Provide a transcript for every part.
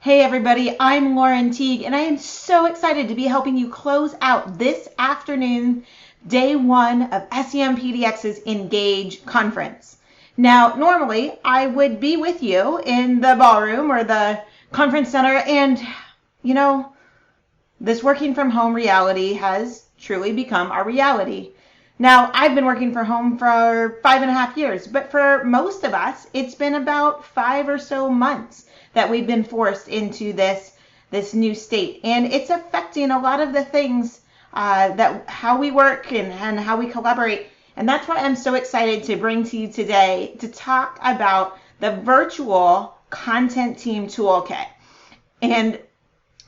Hey everybody, I'm Lauren Teague, and I am so excited to be helping you close out this afternoon, day one of SEM PDX's Engage conference. Now, normally I would be with you in the ballroom or the conference center, and this working from home reality has truly become our reality. Now, I've been working from home for 5.5 years, but for most of us, it's been about 5 or so months that we've been forced into this new state. And it's affecting a lot of the things that how we work and how we collaborate. And that's why I'm so excited to bring to you today to talk about the Virtual Content Team Toolkit. And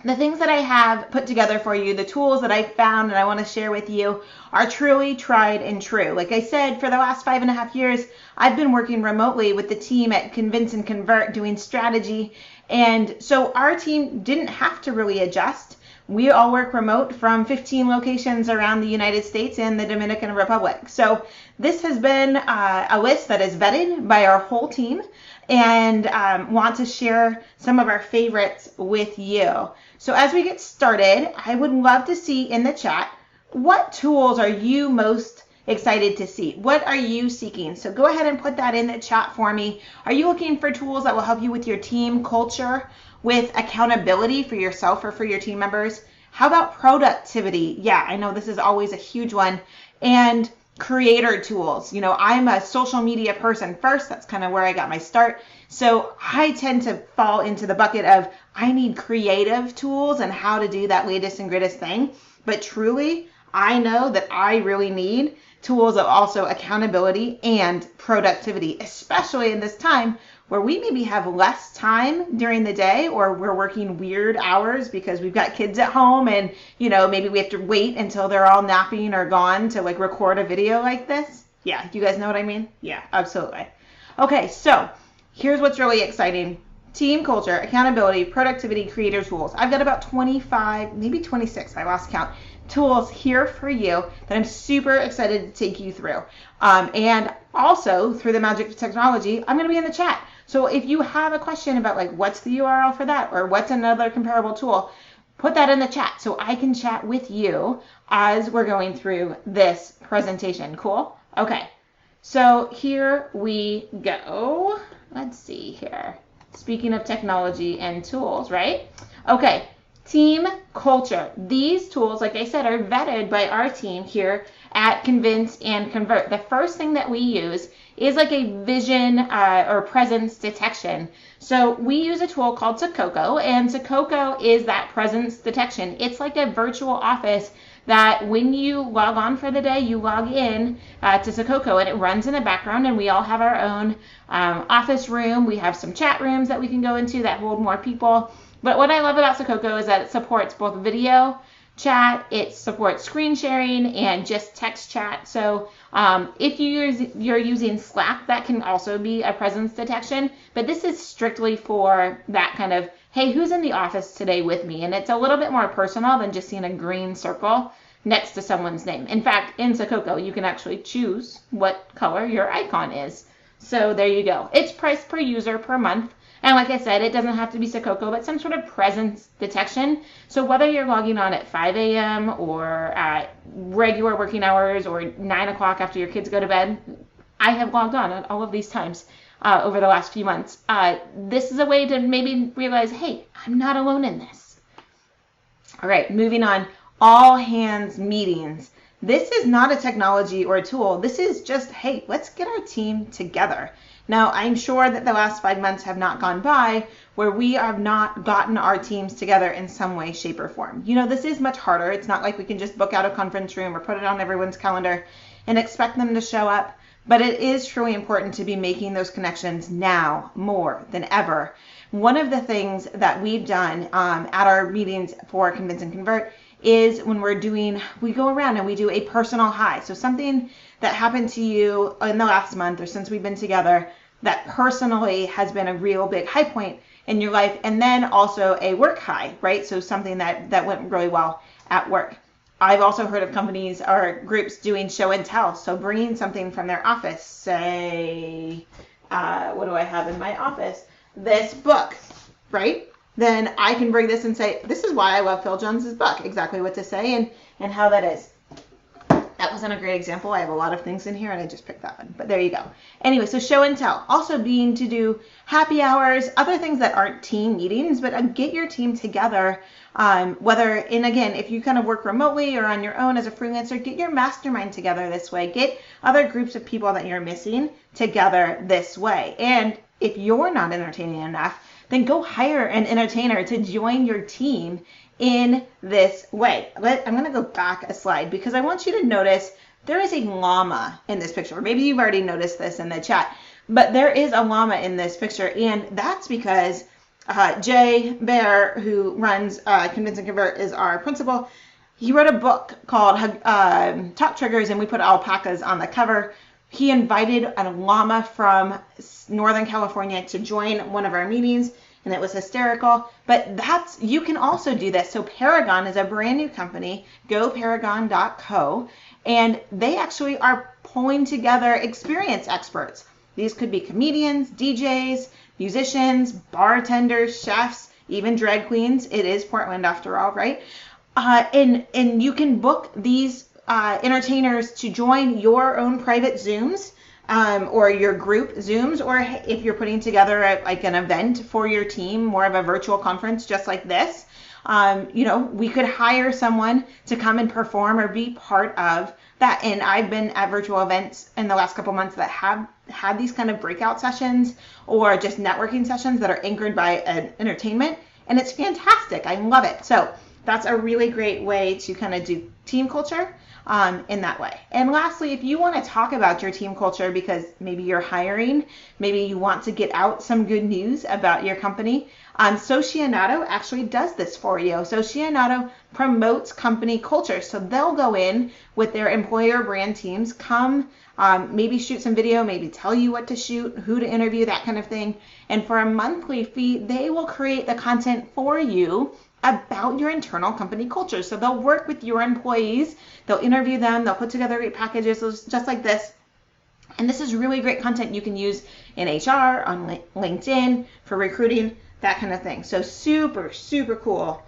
the things that I have put together for you, the tools that I found and I want to share with you are truly tried and true. Like I said, for the last 5.5 years, I've been working remotely with the team at Convince and Convert doing strategy. And so our team didn't have to really adjust. We all work remote from 15 locations around the United States and the Dominican Republic. So this has been a list that is vetted by our whole team, and want to share some of our favorites with you. So as we get started, I would love to see in the chat, what tools are you most excited to see? What are you seeking? So go ahead and put that in the chat for me. Are you looking for tools that will help you with your team culture, with accountability for yourself or for your team members? How about productivity? Yeah, I know this is always a huge one. And creator tools. I'm a social media person first. That's kind of where I got my start. So I tend to fall into the bucket of I need creative tools and how to do that latest and greatest thing. But truly, I know that I really need tools of also accountability and productivity, especially in this time where we maybe have less time during the day, or we're working weird hours because we've got kids at home and, maybe we have to wait until they're all napping or gone to record a video like this. Yeah, you guys know what I mean? Yeah, absolutely. Okay, so here's what's really exciting. Team culture, accountability, productivity, creator tools. I've got about 25, maybe 26, I lost count, tools here for you that I'm super excited to take you through. And also, through the magic of technology, I'm going to be in the chat. So if you have a question about what's the URL for that, or what's another comparable tool, put that in the chat so I can chat with you as we're going through this presentation. Cool? Okay. So here we go. Let's see here. Speaking of technology and tools, right? Okay. Team culture. These tools, like I said, are vetted by our team here at Convince and Convert. The first thing that we use is a vision or presence detection. So we use a tool called Sococo, and Sococo is that presence detection. It's like a virtual office that when you log on for the day, you log in to Sococo, and it runs in the background, and we all have our own office room. We have some chat rooms that we can go into that hold more people. But what I love about Sococo is that it supports both video chat, it supports screen sharing, and just text chat. So if you're using Slack, that can also be a presence detection. But this is strictly for that kind of, hey, who's in the office today with me? And it's a little bit more personal than just seeing a green circle next to someone's name. In fact, in Sococo, you can actually choose what color your icon is. So there you go. It's priced per user per month. And like I said, it doesn't have to be Sococo, but some sort of presence detection. So whether you're logging on at 5 a.m. or at regular working hours or 9 o'clock after your kids go to bed, I have logged on at all of these times over the last few months. This is a way to maybe realize, hey, I'm not alone in this. All right, moving on. All hands meetings. This is not a technology or a tool. This is just, hey, let's get our team together. Now, I'm sure that the last 5 months have not gone by where we have not gotten our teams together in some way, shape, or form. This is much harder. It's not like we can just book out a conference room or put it on everyone's calendar and expect them to show up. But it is truly important to be making those connections now more than ever. One of the things that we've done at our meetings for Convince and Convert is when we go around and we do a personal high. So something that happened to you in the last month or since we've been together that personally has been a real big high point in your life, and then also a work high, right? So something that went really well at work. I've also heard of companies or groups doing show and tell. So bringing something from their office, say, what do I have in my office? This book, right? then I can bring this and say, this is why I love Phil Jones's book, exactly what to say and how that is. That wasn't a great example. I have a lot of things in here and I just picked that one, but there you go. Anyway, so show and tell. Also being to do happy hours, other things that aren't team meetings, but get your team together. And again, if you kind of work remotely or on your own as a freelancer, get your mastermind together this way. Get other groups of people that you're missing together this way. And if you're not entertaining enough, then go hire an entertainer to join your team in this way. I'm going to go back a slide because I want you to notice there is a llama in this picture. Maybe you've already noticed this in the chat, but there is a llama in this picture, and that's because Jay Bear, who runs Convince and Convert, is our principal. He wrote a book called Talk Triggers, and we put alpacas on the cover. He invited a llama from Northern California to join one of our meetings, and it was hysterical. But you can also do this. So Paragon is a brand new company, goparagon.co, and they actually are pulling together experience experts. These could be comedians, DJs, musicians, bartenders, chefs, even drag queens. It is Portland after all, right? And you can book these entertainers to join your own private Zooms or your group Zooms, or if you're putting together an event for your team, more of a virtual conference just like this. We could hire someone to come and perform or be part of that. And I've been at virtual events in the last couple months that have had these kind of breakout sessions or just networking sessions that are anchored by an entertainment. And it's fantastic. I love it. So that's a really great way to kind of do team culture in that way. And lastly, if you want to talk about your team culture because maybe you're hiring, maybe you want to get out some good news about your company, Socianato actually does this for you. Socianato promotes company culture. So they'll go in with their employer brand teams, come maybe shoot some video, maybe tell you what to shoot, who to interview, that kind of thing. And for a monthly fee, they will create the content for you about your internal company culture. So they'll work with your employees, they'll interview them, they'll put together great packages just like this. And this is really great content you can use in HR, on LinkedIn, for recruiting, that kind of thing. So super, super cool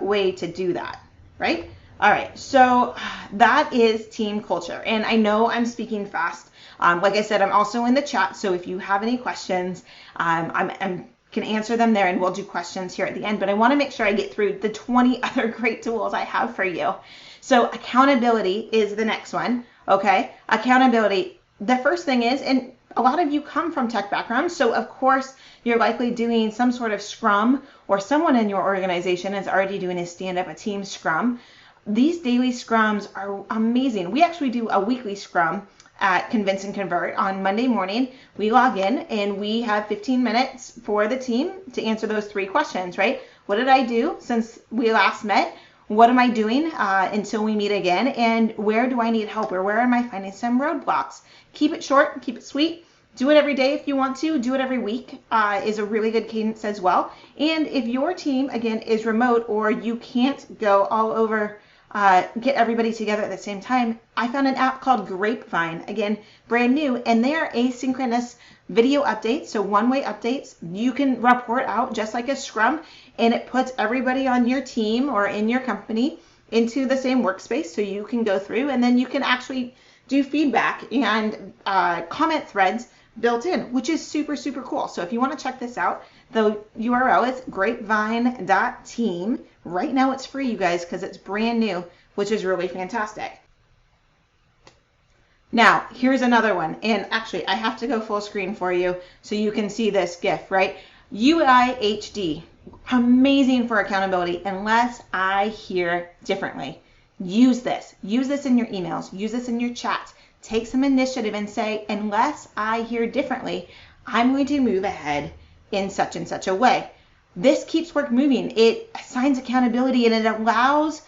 way to do that, right? All right, so that is team culture. And I know I'm speaking fast. Like I said, I'm also in the chat, so if you have any questions, I'm can answer them there, and we'll do questions here at the end. But I want to make sure I get through the 20 other great tools I have for you. So accountability is the next one, okay? Accountability, the first thing is, and a lot of you come from tech backgrounds, so of course you're likely doing some sort of scrum, or someone in your organization is already doing a stand-up, a team scrum. These daily scrums are amazing. We actually do a weekly scrum at Convince and Convert on Monday morning. We log in and we have 15 minutes for the team to answer those 3 questions, right? What did I do since we last met? What am I doing until we meet again? And where do I need help, or where am I finding some roadblocks? Keep it short, keep it sweet. Do it every day if you want to. Do it every week is a really good cadence as well. And if your team, again, is remote or you can't go all over, get everybody together at the same time, I found an app called Grapevine, again, brand new, and they are asynchronous video updates, so one-way updates. You can report out just like a scrum, and it puts everybody on your team or in your company into the same workspace, so you can go through, and then you can actually do feedback and comment threads built in, which is super, super cool. So if you want to check this out, the URL is grapevine.team. Right now it's free, you guys, because it's brand new, which is really fantastic. Now, here's another one. And actually, I have to go full screen for you so you can see this GIF, right? UIHD, amazing for accountability, unless I hear differently. Use this. Use this in your emails. Use this in your chats. Take some initiative and say, unless I hear differently, I'm going to move ahead in such and such a way. This keeps work moving. It assigns accountability, and it allows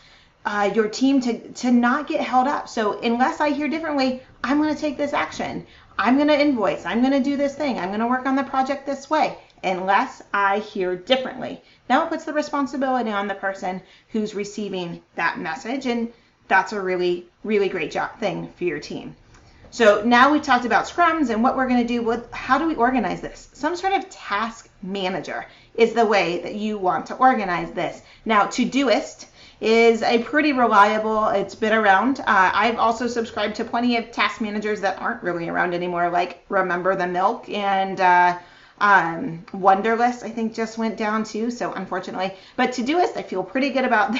your team to not get held up. So unless I hear differently, I'm going to take this action. I'm going to invoice. I'm going to do this thing. I'm going to work on the project this way, unless I hear differently. Now it puts the responsibility on the person who's receiving that message, and that's a really, really great thing for your team. So now we talked about scrums and what we're going to do with how do we organize this? Some sort of task manager is the way that you want to organize this. Now, Todoist is a pretty reliable, it's been around. I've also subscribed to plenty of task managers that aren't really around anymore, like Remember the Milk and Wunderlist, I think just went down too, so unfortunately. But Todoist, I feel pretty good about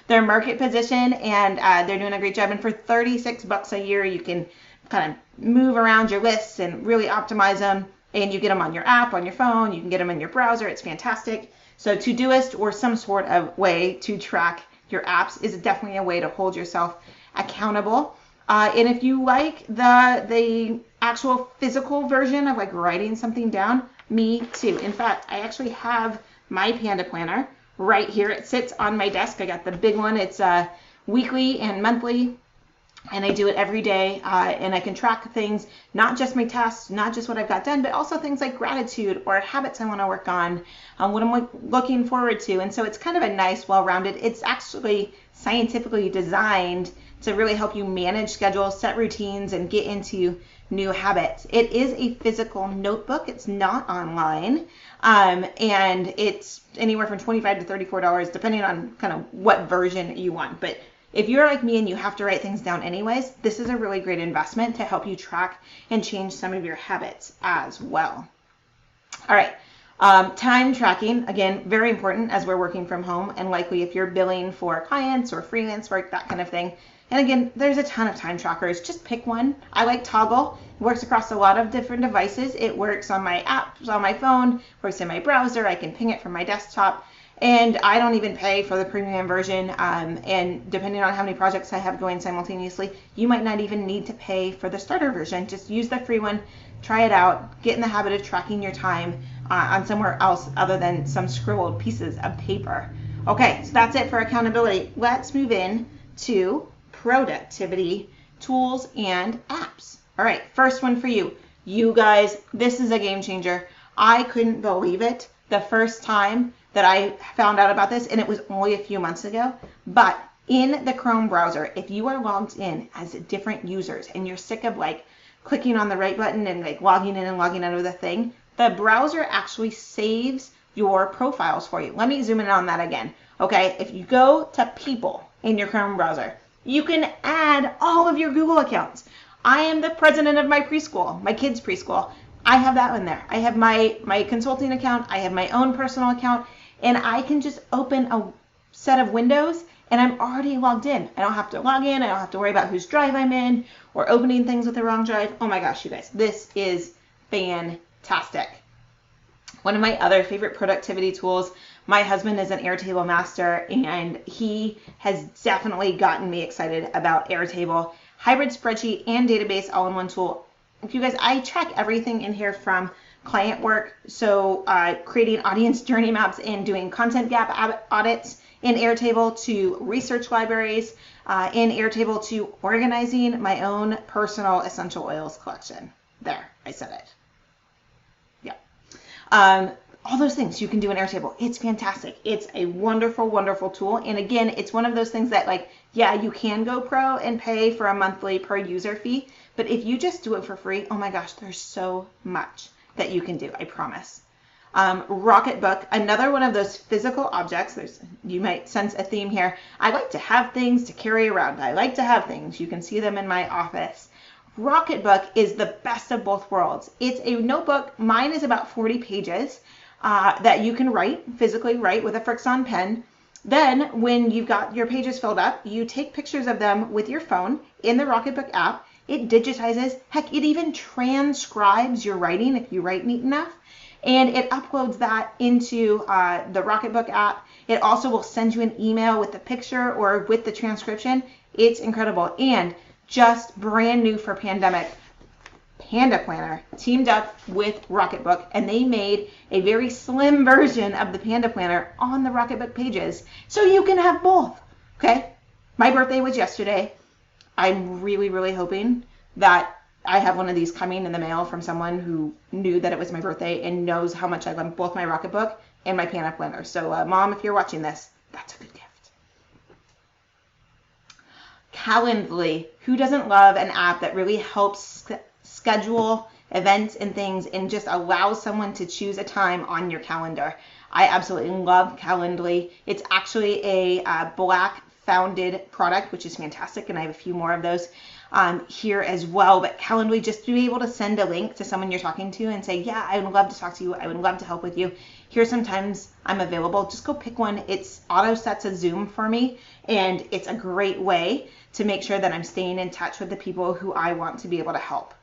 their market position, and they're doing a great job. And for $36 a year, you can kind of move around your lists and really optimize them. And you get them on your app, on your phone, you can get them in your browser. It's fantastic. So Todoist or some sort of way to track your apps is definitely a way to hold yourself accountable. And if you like the actual physical version of like writing something down, me too. In fact, I actually have my Panda Planner right here. It sits on my desk. I got the big one. It's weekly and monthly, and I do it every day. And I can track things, not just my tasks, not just what I've got done, but also things like gratitude or habits I want to work on, what I'm looking forward to. And so it's kind of a nice, well-rounded, it's actually scientifically designed to really help you manage schedules, set routines, and get into new habits. It is a physical notebook. It's not online. And it's anywhere from $25 to $34, depending on kind of what version you want. But if you're like me and you have to write things down anyways, this is a really great investment to help you track and change some of your habits as well. All right. Time tracking, again, very important as we're working from home, and likely if you're billing for clients or freelance work, that kind of thing. And again, there's a ton of time trackers. Just pick one. I like Toggle. It works across a lot of different devices. It works on my apps, on my phone, works in my browser. I can ping it from my desktop. And I don't even pay for the premium version. And depending on how many projects I have going simultaneously, you might not even need to pay for the starter version. Just use the free one, try it out, get in the habit of tracking your time on somewhere else other than some scribbled pieces of paper. Okay, so that's it for accountability. Let's move in to productivity tools and apps. All right, first one for you. You guys, this is a game changer. I couldn't believe it the first time that I found out about this, and it was only a few months ago. But in the Chrome browser, if you are logged in as different users and you're sick of like clicking on the right button and like logging in and logging out of the thing, the browser actually saves your profiles for you. Let me zoom in on that again. Okay, if you go to People in your Chrome browser, you can add all of your Google accounts. I am the president of my preschool, my kids' preschool. I have that one there. I have my consulting account. I have my own personal account, and I can just open a set of windows, and I'm already logged in. I don't have to log in. I don't have to worry about whose drive I'm in or opening things with the wrong drive. Oh my gosh, you guys, this is fantastic. One of my other favorite productivity tools, my husband is an Airtable master, and he has definitely gotten me excited about Airtable. Hybrid spreadsheet and database all in one tool. You guys, I track everything in here from client work, so creating audience journey maps and doing content gap audits in Airtable, to research libraries in Airtable, to organizing my own personal essential oils collection. There, I said it. All those things you can do in Airtable. It's fantastic. It's a wonderful, wonderful tool. And again, it's one of those things that, like, yeah, you can go pro and pay for a monthly per user fee, but if you just do it for free, oh my gosh, there's so much that you can do, I promise. Rocketbook, another one of those physical objects. You might sense a theme here. I like to have things to carry around. I like to have things. You can see them in my office. Rocketbook is the best of both worlds. It's a notebook. Mine is about 40 pages that you can physically write with a Frixion pen. Then when you've got your pages filled up, you take pictures of them with your phone in the Rocketbook app. It digitizes. Heck, it even transcribes your writing if you write neat enough. And it uploads that into the Rocketbook app. It also will send you an email with the picture or with the transcription. It's incredible. And just brand new for pandemic, Panda Planner teamed up with Rocketbook, and they made a very slim version of the Panda Planner on the Rocketbook pages, so you can have both. Okay, my birthday was yesterday. I'm really, really hoping that I have one of these coming in the mail from someone who knew that it was my birthday and knows how much I love both my Rocketbook and my Panda Planner. So Mom, if you're watching this, that's a good gift. Calendly. Who doesn't love an app that really helps schedule events and things and just allows someone to choose a time on your calendar? I absolutely love Calendly. It's actually a Black founded product, which is fantastic, and I have a few more of those here as well. But Calendly, just to be able to send a link to someone you're talking to and say, yeah, I would love to talk to you, I would love to help with you, here's some times I'm available, just go pick one. It's auto sets a Zoom for me, and it's a great way to make sure that I'm staying in touch with the people who I want to be able to help.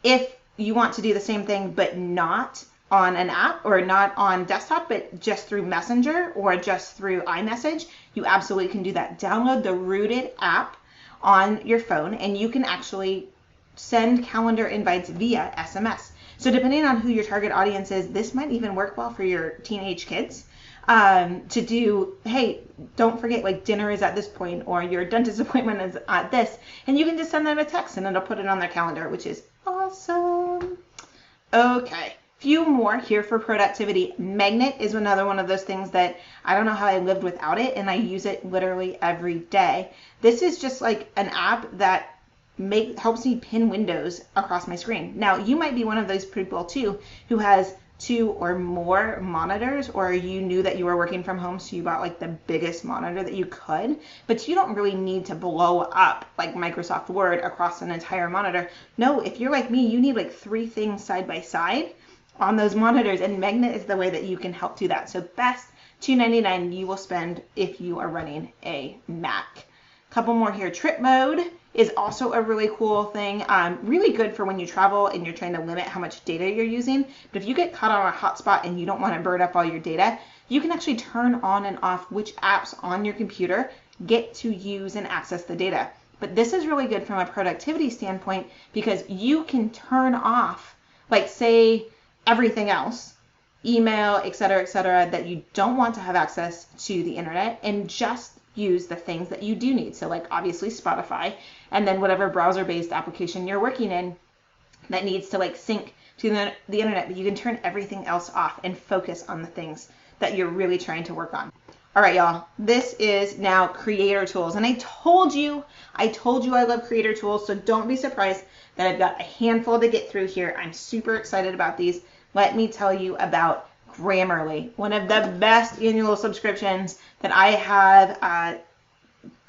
If you want to do the same thing but not on an app or not on desktop, but just through Messenger or just through iMessage, you absolutely can do that. Download the Rooted app on your phone, and you can actually send calendar invites via SMS. So depending on who your target audience is, this might even work well for your teenage kids to do, hey, don't forget, like, dinner is at this point, or your dentist appointment is at this, and you can just send them a text and it'll put it on their calendar, which is awesome. Okay. Few more here for productivity. Magnet is another one of those things that I don't know how I lived without it, and I use it literally every day. This is just like an app that helps me pin windows across my screen. Now, you might be one of those people too who has 2 or more monitors, or you knew that you were working from home, so you bought like the biggest monitor that you could, but you don't really need to blow up like Microsoft Word across an entire monitor. No, if you're like me, you need like 3 things side by side on those monitors, and Magnet is the way that you can help do that. So best $2.99 you will spend if you are running a Mac. Couple more here. Trip mode is also a really cool thing. Really good for when you travel and you're trying to limit how much data you're using. But if you get caught on a hotspot and you don't want to burn up all your data, you can actually turn on and off which apps on your computer get to use and access the data. But this is really good from a productivity standpoint because you can turn off, like, say, everything else, email, et cetera, that you don't want to have access to the internet, and just use the things that you do need. So like obviously Spotify, and then whatever browser-based application you're working in that needs to like sync to the internet, but you can turn everything else off and focus on the things that you're really trying to work on. All right, y'all, this is now creator tools. And I told you I love creator tools, so don't be surprised that I've got a handful to get through here. I'm super excited about these. Let me tell you about Grammarly, one of the best annual subscriptions that I have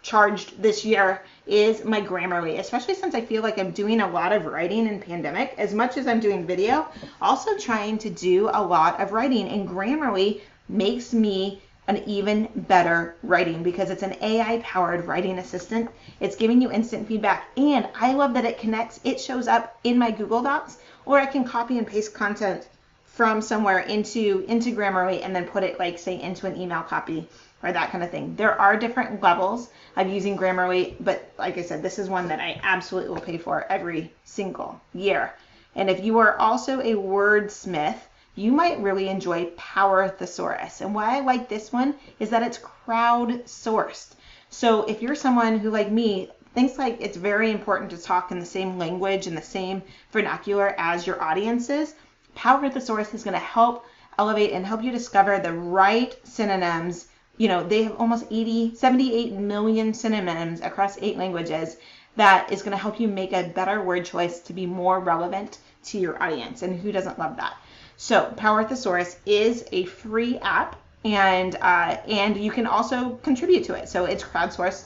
charged this year is my Grammarly, especially since I feel like I'm doing a lot of writing in pandemic. As much as I'm doing video, also trying to do a lot of writing, and Grammarly makes me an even better writing because it's an AI-powered writing assistant. It's giving you instant feedback, and I love that it connects. It shows up in my Google Docs, or I can copy and paste content from somewhere into Grammarly and then put it, like, say, into an email copy or that kind of thing. There are different levels of using Grammarly, but like I said, this is one that I absolutely will pay for every single year. And if you are also a wordsmith, you might really enjoy Power Thesaurus. And why I like this one is that it's crowdsourced. So if you're someone who, like me, thinks like it's very important to talk in the same language and the same vernacular as your audience is, Power Thesaurus is going to help elevate and help you discover the right synonyms. You know, they have almost 78 million synonyms across 8 languages. That is going to help you make a better word choice to be more relevant to your audience. And who doesn't love that? So Power Thesaurus is a free app, and you can also contribute to it. So it's crowdsourced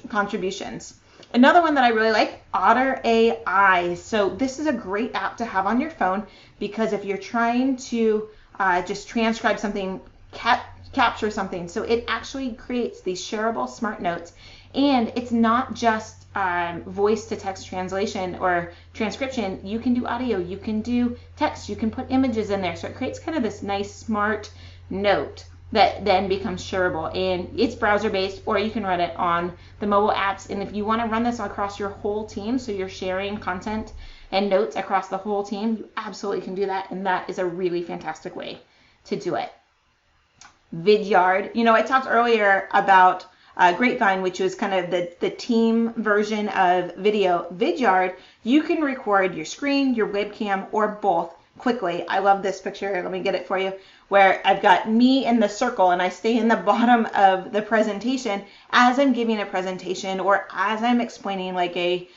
contributions. Another one that I really like, Otter AI. So this is a great app to have on your phone because if you're trying to just transcribe something, capture something, so it actually creates these shareable smart notes. And it's not just voice to text translation or transcription. You can do audio, you can do text, you can put images in there. So it creates kind of this nice smart note that then becomes shareable, and it's browser based, or you can run it on the mobile apps. And if you want to run this across your whole team, so you're sharing content and notes across the whole team, you absolutely can do that, and that is a really fantastic way to do it. Vidyard, you know, I talked earlier about Grapevine, which was kind of the team version of video. Vidyard, you can record your screen, your webcam, or both quickly. I love this picture. Let me get it for you, where I've got me in the circle and I stay in the bottom of the presentation as I'm giving a presentation or as I'm explaining like a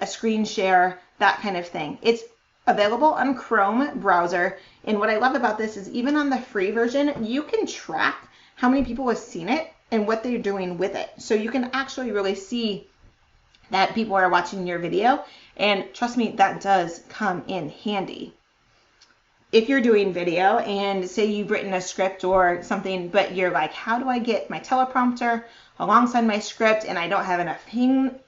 screen share, that kind of thing. It's available on Chrome browser. And what I love about this is even on the free version, you can track how many people have seen it and what they're doing with it. So you can actually really see that people are watching your video. And trust me, that does come in handy. If you're doing video and say you've written a script or something, but you're like, how do I get my teleprompter alongside my script and I don't have enough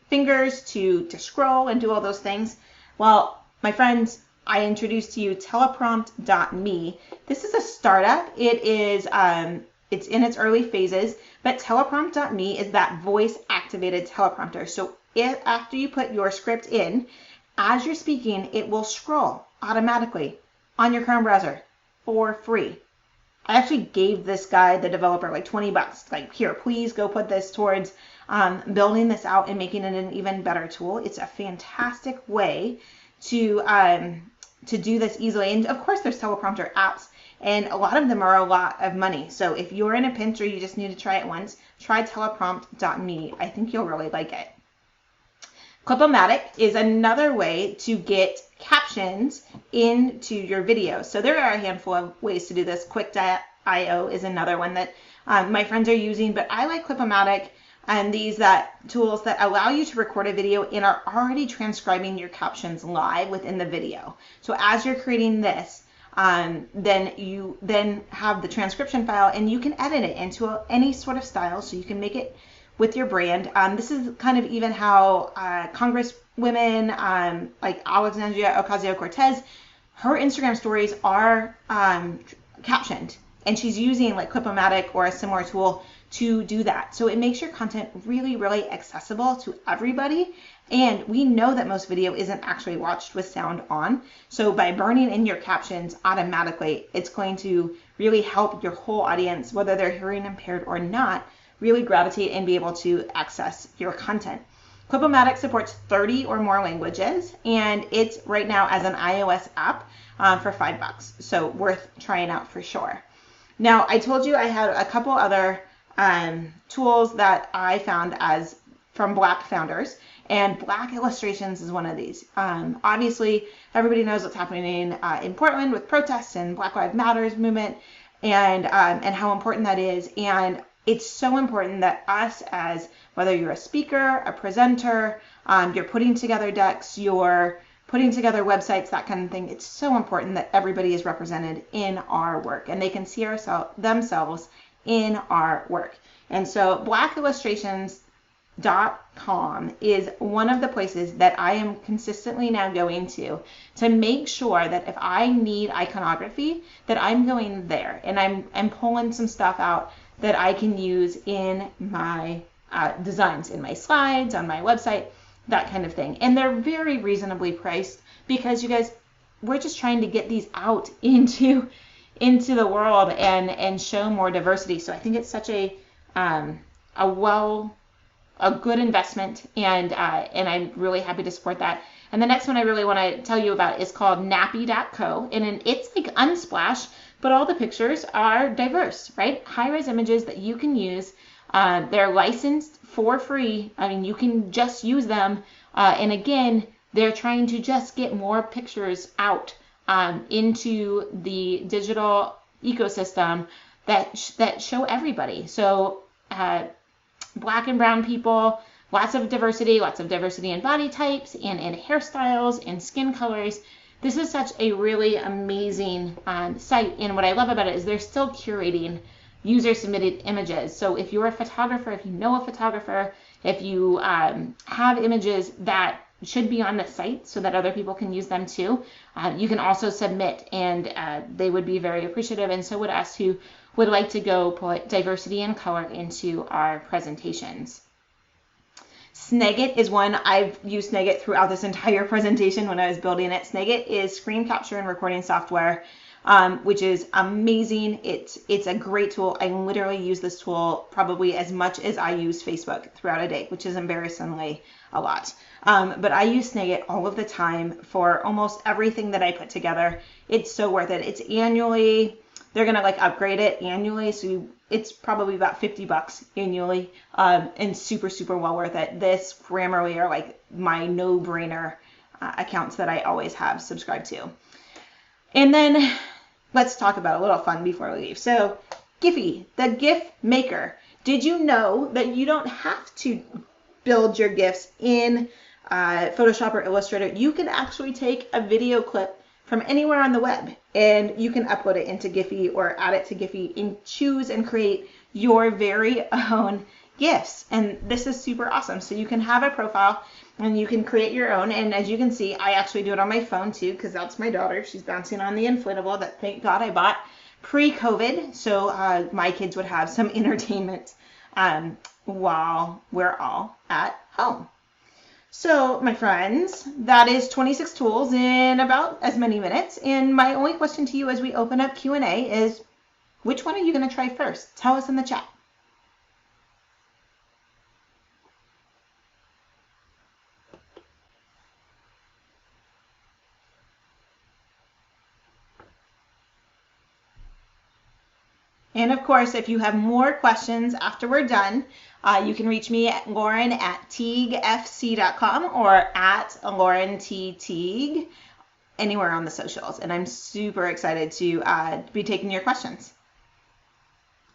fingers to scroll and do all those things? Well, my friends, I introduced to you teleprompt.me. This is a startup. It is it's in its early phases, but teleprompt.me is that voice activated teleprompter. So if after you put your script in, as you're speaking, it will scroll automatically on your Chrome browser for free. I actually gave this guy, the developer, like $20. Like, here, please go put this towards building this out and making it an even better tool. It's a fantastic way to do this easily. And of course, there's teleprompter apps, and a lot of them are a lot of money. So if you're in a pinch or you just need to try it once, try teleprompt.me. I think you'll really like it. Clip-O-Matic is another way to get captions into your video. So there are a handful of ways to do this. Quick.io is another one that my friends are using, but I like Clip-O-Matic and these tools that allow you to record a video and are already transcribing your captions live within the video. So as you're creating this, then you then have the transcription file and you can edit it into any sort of style, so you can make it with your brand. This is kind of even how Congresswomen like Alexandria Ocasio-Cortez, her Instagram stories are captioned, and she's using like Clip-O-Matic or a similar tool to do that. So it makes your content really, really accessible to everybody. And we know that most video isn't actually watched with sound on. So by burning in your captions automatically, it's going to really help your whole audience, whether they're hearing impaired or not, really gravitate and be able to access your content. Clip-O-Matic supports 30 or more languages, and it's right now as an iOS app for $5. So worth trying out for sure. Now, I told you I had a couple other tools that I found from Black founders, and Black Illustrations is one of these. Obviously, everybody knows what's happening in Portland with protests and Black Lives Matters movement, and how important that is. And it's so important that us, as whether you're a speaker, a presenter, you're putting together decks, you're putting together websites, that kind of thing, it's so important that everybody is represented in our work and they can see themselves in our work. And so blackillustrations.com is one of the places that I am consistently now going to make sure that if I need iconography, that I'm going there and I'm pulling some stuff out that I can use in my designs, in my slides, on my website, that kind of thing. And they're very reasonably priced because, you guys, we're just trying to get these out into the world and show more diversity. So I think it's such a good investment, and I'm really happy to support that. And the next one I really want to tell you about is called nappy.co, and it's like Unsplash, but all the pictures are diverse, right? High-res images that you can use. They're licensed for free. I mean, you can just use them. And again, they're trying to just get more pictures out into the digital ecosystem that show everybody. So Black and brown people, lots of diversity in body types and in hairstyles and skin colors. This is such a really amazing site, and what I love about it is they're still curating user-submitted images. So if you're a photographer, if you know a photographer, if you have images that should be on the site so that other people can use them too, you can also submit, and they would be very appreciative, and so would us who would like to go put diversity and color into our presentations. Snagit is one. I've used Snagit throughout this entire presentation when I was building it. Snagit is screen capture and recording software. which is amazing. It's a great tool. I literally use this tool probably as much as I use Facebook throughout a day, which is embarrassingly a lot. But I use Snagit all of the time for almost everything that I put together. It's so worth it. It's annually. They're gonna like upgrade it annually, so it's probably about $50 annually, and super, super well worth it. This, Grammarly are like my no-brainer accounts that I always have subscribed to. And then let's talk about a little fun before we leave. So Giphy, the GIF maker. Did you know that you don't have to build your GIFs in Photoshop or Illustrator? You can actually take a video clip from anywhere on the web and you can upload it into Giphy or add it to Giphy and choose and create your very own GIFs. And this is super awesome. So you can have a profile and you can create your own. And as you can see, I actually do it on my phone too, because that's my daughter. She's bouncing on the inflatable that, thank God, I bought pre-COVID, so my kids would have some entertainment while we're all at home. So, my friends, that is 26 tools in about as many minutes. And my only question to you as we open up Q&A is, which one are you going to try first? Tell us in the chat. And of course, if you have more questions after we're done, you can reach me at lauren@teaguefc.com or at Lauren Teague anywhere on the socials. And I'm super excited to be taking your questions.